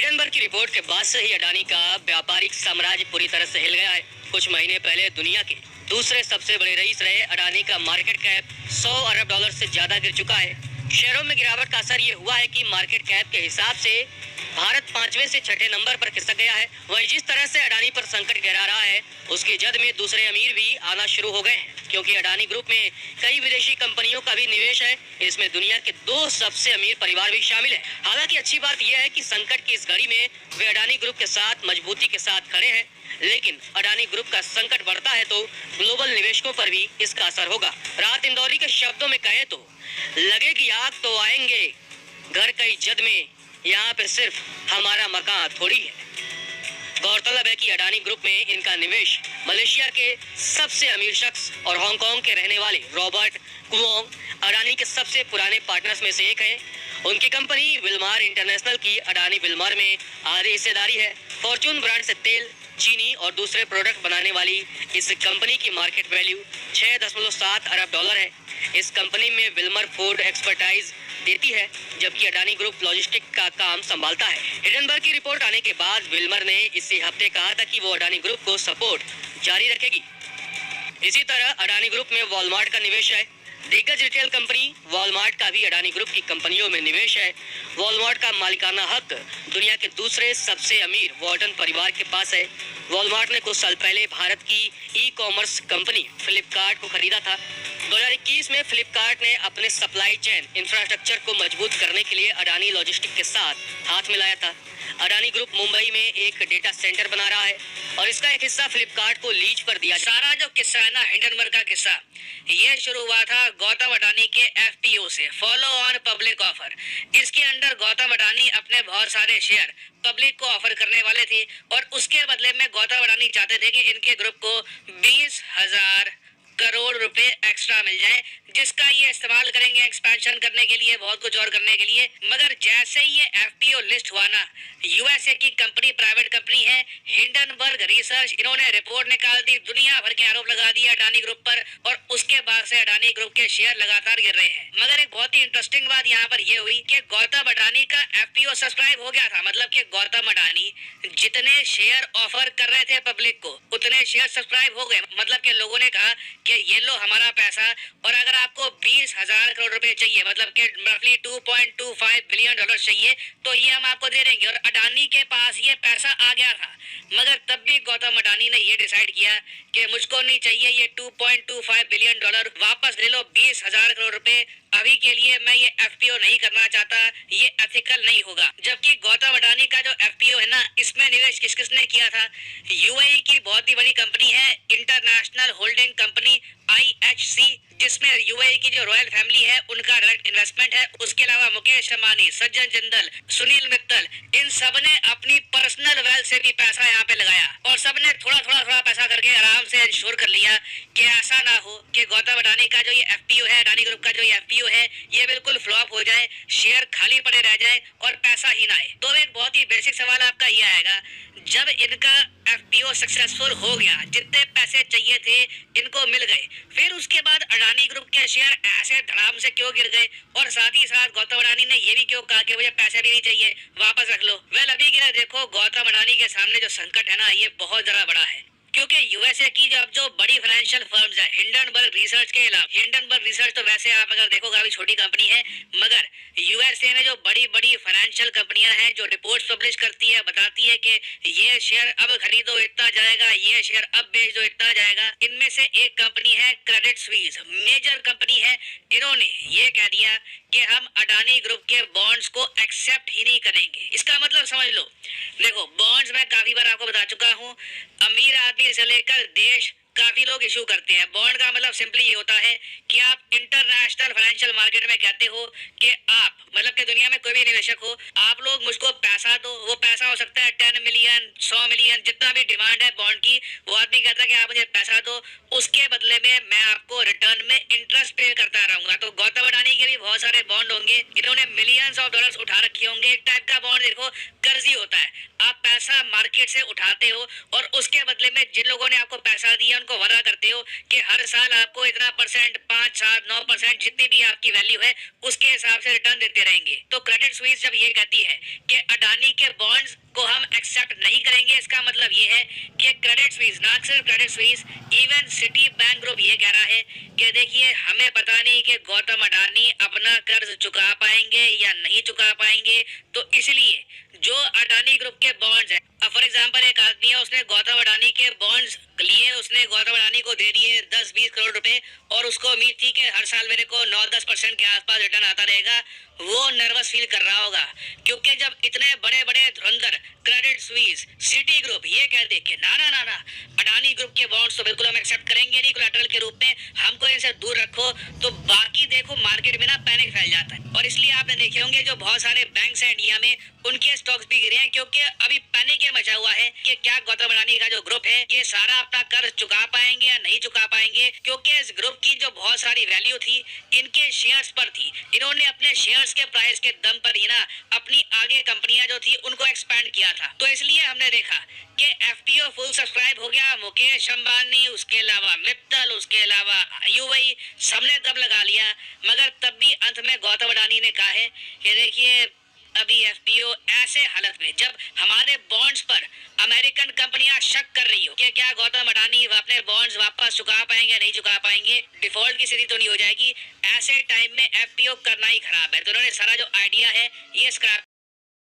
Hindenburg की report के बाद से ही अडानी का व्यापारिक साम्राज्य पूरी तरह से हिल गया है। कुछ महीने पहले दुनिया के दूसरे सबसे बड़े रईस रहे अडानी का मार्केट कैप 100 अरब डॉलर से ज्यादा गिर चुका है। शेयरों में गिरावट का असर ये हुआ है कि मार्केट कैप के हिसाब से भारत 5वें से 6ठे नंबर पर खिसक गया है। वही जिस तरह से अडानी पर संकट गहरा रहा है, उसकी जद में दूसरे अमीर भी आना शुरू हो गए हैं, क्योंकि अडानी ग्रुप में कई विदेशी कंपनियों का भी निवेश है। इसमें दुनिया के 2 सबसे अमीर परिवार भी शामिल है। हालांकि अच्छी बात यह है कि संकट की इस घड़ी में वे अडानी ग्रुप के साथ मजबूती के साथ खड़े हैं, लेकिन अडानी ग्रुप का संकट बढ़ता है तो ग्लोबल निवेशकों पर भी इसका असर होगा। राहत इंदौरी के शब्दों में कहें तो लगेगी आग तो आएंगे घर कई जद में, यहाँ पे सिर्फ हमारा मकान थोड़ी है। गौरतलब है कि अडानी ग्रुप में इनका निवेश मलेशिया के सबसे अमीर शख्स और हांगकांग के रहने वाले रॉबर्ट कुओंग अडानी के सबसे पुराने पार्टनर्स में से एक हैं। उनकी कंपनी विल्मार इंटरनेशनल की अडानी विल्मार में आधी हिस्सेदारी है। फॉर्चून ब्रांड से तेल, चीनी और दूसरे प्रोडक्ट बनाने वाली इस कंपनी की मार्केट वैल्यू 6.7 अरब डॉलर है। इस कंपनी में विल्मर फूड एक्सपर्टाइज देती है, जबकि अडानी ग्रुप लॉजिस्टिक का काम संभालता है। हिडनबर्ग की रिपोर्ट आने के बाद विल्मर ने इसी हफ्ते कहा था कि वो अडानी ग्रुप को सपोर्ट जारी रखेगी। इसी तरह अडानी ग्रुप में वॉलमार्ट का निवेश है। दिग्गज रिटेल कंपनी वॉलमार्ट का भी अडानी ग्रुप की कंपनियों में निवेश है। वॉलमार्ट का मालिकाना हक दुनिया के दूसरे सबसे अमीर वॉर्टन परिवार के पास है। वॉलमार्ट ने कुछ साल पहले भारत की ई कॉमर्स कंपनी फ्लिपकार्ट को खरीदा था। 2021 में फ्लिपकार्ट ने अपने सप्लाई चेन इंफ्रास्ट्रक्चर को मजबूत करने के लिए अडानी लॉजिस्टिक के साथ हाथ मिलाया था। अडानी ग्रुप मुंबई में एक डेटा सेंटर बना रहा है और इसका एक हिस्सा फ्लिपकार्ट को लीज पर दिया। सारा जो किस्सा है ना, हिडनबर्ग का किस्सा, ये शुरू हुआ था गौतम अडानी के एफपीओ से, फॉलो ऑन पब्लिक ऑफर। इसके अंडर गौतम अडानी अपने बहुत सारे शेयर पब्लिक को ऑफर करने वाले थे और उसके बदले में गौतम अडानी चाहते थे कि इनके ग्रुप को 20,000 करोड़ रुपए एक्स्ट्रा मिल जाए, जिसका ये इस्तेमाल करेंगे एक्सपेंशन करने के लिए, बहुत कुछ और करने के लिए। मगर जैसे ही ये एफपीओ लिस्ट हुआ ना, यूएसए की कंपनी, प्राइवेट कंपनी है हिंडनबर्ग रिसर्च, इन्होंने रिपोर्ट निकाल दी, दुनिया भर के आरोप लगा दिए अडानी ग्रुप पर और उसके बाद से अडानी ग्रुप के शेयर लगातार गिर रहे हैं। मगर एक बहुत ही इंटरेस्टिंग बात यहाँ पर यह हुई कि गौतम अडानी का एफपीओ सब्सक्राइब हो गया था। मतलब कि गौतम अडानी जितने शेयर ऑफर कर रहे थे पब्लिक को, उतने शेयर सब्सक्राइब हो गए। मतलब कि लोगों ने कहा कि ये लो हमारा पैसा, और अगर आपको 20,000 करोड़ रुपए चाहिए, मतलब कि रफली 2.25 बिलियन डॉलर चाहिए, तो ये हम आपको दे देंगे। और अडानी के पास ये पैसा आ गया था, मगर तब भी गौतम अडानी ने ये डिसाइड किया कि मुझको नहीं चाहिए ये 2.25 बिलियन डॉलर, वापस ले लो 20,000 करोड़ रुपए, अभी के लिए मैं ये एफपीओ नहीं करना चाहता, ये एथिकल नहीं होगा। जबकि गौतम अडानी का जो एफपीओ है ना, इसमें निवेश किस किसने किया था? यूएई की बहुत ही बड़ी कंपनी है इंटरनेशनल होल्डिंग कंपनी IHC, जिसमें यूएई की जो रॉयल फैमिली है उनका डायरेक्ट इन्वेस्टमेंट है। उसके अलावा मुकेश अंबानी, सज्जन जिंदल, सुनील मित्तल, इन सब ने अपनी पर्सनल वेल्थ से भी पैसा यहाँ पे लगाया और सब ने थोड़ा पैसा करके आराम से इंश्योर कर लिया कि ऐसा ना हो कि गौतम अडानी का जो ये एफपीओ है, अडानी ग्रुप का जो ये एफपीओ है, ये बिल्कुल फ्लॉप हो जाए, शेयर खाली पड़े रह जाए और पैसा ही ना आए। तो एक बहुत ही बेसिक सवाल आपका ये आएगा, जब इनका एफपीओ सक्सेसफुल हो गया, जितने पैसे चाहिए थे इनको मिल गए, फिर उसके बाद अडानी ग्रुप के शेयर ऐसे धड़ाम से क्यों गिर गए? और साथ ही साथ गौतम अडानी ने ये भी क्यों कहा कि मुझे पैसे भी नहीं चाहिए, वापस रख लो? वेल, अभी गिरा देखो, गौतम अडानी के सामने जो संकट है ना, ये बहुत ज्यादा बड़ा है, क्योंकि यूएसए की जो बड़ी फाइनेंशियल फर्म्स है, हिंडनबर्ग रिसर्च के अलावा, हिंडनबर्ग रिसर्च तो वैसे आप अगर देखो काफी छोटी कंपनी है, मगर यूएसए में जो बड़ी बड़ी फाइनेंशियल कंपनियां हैं जो रिपोर्ट्स पब्लिश करती है, बताती है कि ये शेयर अब खरीदो इतना जाएगा, ये शेयर अब बेच दो इतना जाएगा। इनमें से एक कंपनी है क्रेडिट स्विस, मेजर कंपनी है, इन्होंने ये कह दिया कि हम अडानी ग्रुप के बॉन्ड्स को एक्सेप्ट ही नहीं करेंगे। इसका मतलब समझ लो, देखो बॉन्ड्स मैं काफी बार आपको बता चुका हूँ, अमीर आदमी से लेकर देश काफी लोग इशू करते हैं। बॉन्ड का मतलब सिंपली ये होता है कि आप इंटरनेशनल फाइनेंशियल मार्केट में कहते हो कि आप, मतलब कि दुनिया में कोई भी निवेशक हो, आप लोग मुझको पैसा दो, वो पैसा हो सकता है 10 मिलियन, 100 मिलियन, जितना भी डिमांड है बॉन्ड की, वो आदमी कहता है कि आप मुझे पैसा दो, उसके बदले में मैं आपको रिटर्न में इंटरेस्ट पे करता रहूंगा। तो गौतम अडानी के भी बहुत सारे बॉन्ड होंगे, इन्होंने मिलियंस ऑफ डॉलर्स उठा रखे होंगे। एक टाइप का बॉन्ड देखो कर्जी होता है, आप पैसा मार्केट से उठाते हो और उसके बदले में जिन लोगों ने आपको पैसा दिया उनको वादा करते हो कि हर साल आपको इतना परसेंट, 5, 7, 9% जितनी भी आपकी वैल्यू है उसके हिसाब से रिटर्न देते रहेंगे। तो क्रेडिट स्विस जब ये कहती है कि अडानी के बॉन्ड्स को हम एक्सेप्ट नहीं करेंगे, इसका मतलब ये है कि क्रेडिट स्विस, ना सिर्फ Credit Suisse, even city bank group ये कह रहा है कि देखिए हमें पता नहीं कि गौतम अडानी अपना कर्ज चुका पाएंगे या नहीं चुका पाएंगे, तो इसलिए जो अडानी ग्रुप के बॉन्ड्स है, फॉर एग्जांपल एक आदमी है, उसने गौतम अडानी के बॉन्ड्स लिए, उसने गौतम अडानी को दे दिए 10-20 करोड़ रुपए और उसको उम्मीद थी कि हर साल मेरे को 9-10% के आसपास रिटर्न आता रहेगा। वो नर्वस फील कर रहा होगा क्योंकि जब इतने बड़े बड़े धुरंधर क्रेडिट स्विस, सिटी ग्रुप ये कह दे कि ना ना ना ना अडानी ग्रुप के बॉन्ड्स तो बिल्कुल हम एक्सेप्ट करेंगे नहीं कोलैटरल के रूप में, हमको इनसे दूर रखो, तो बाकी देखो मार्केट में ना पैनिक फैल जाता है। और इसलिए आपने देखे होंगे जो बहुत सारे बैंक्स हैं इंडिया में उनके स्टॉक्स भी गिरे हैं क्योंकि अभी पैनिक ये मचा हुआ है कि क्या गौतम अडानी का जो ग्रुप है ये सारा अपना कर्ज चुका पाएंगे या नहीं चुका पाएंगे, क्योंकि इस ग्रुप की जो बहुत सारी वैल्यू थी इनके शेयर्स पर थी। इन्होंने अपने शेयर्स के प्राइस के दम पर ही ना अपनी आगे कंपनियां जो थी उनको एक्सपैंड किया था। तो इसलिए हमने देखा कि एफपीओ फुल सब्सक्राइब हो गया, मुकेश अंबानी, उसके अलावा मित्तल, उसके अलावा यूआई, सबने तब लगा लिया, मगर तब भी अंत में गौतम अडानी ने कहा है कि देखिए अभी एफपीओ ऐसे हालत में जब हमारे बॉन्ड्स पर अमेरिकन कंपनियां शक कर रही हो कि क्या गौतम अडानी अपने बॉन्ड्स वापस चुका पाएंगे नहीं चुका पाएंगे, डिफॉल्ट की स्थिति तो नहीं हो जाएगी, ऐसे टाइम में एफपीओ करना ही खराब है। तो उन्होंने सारा जो आइडिया है ये स्क्रैप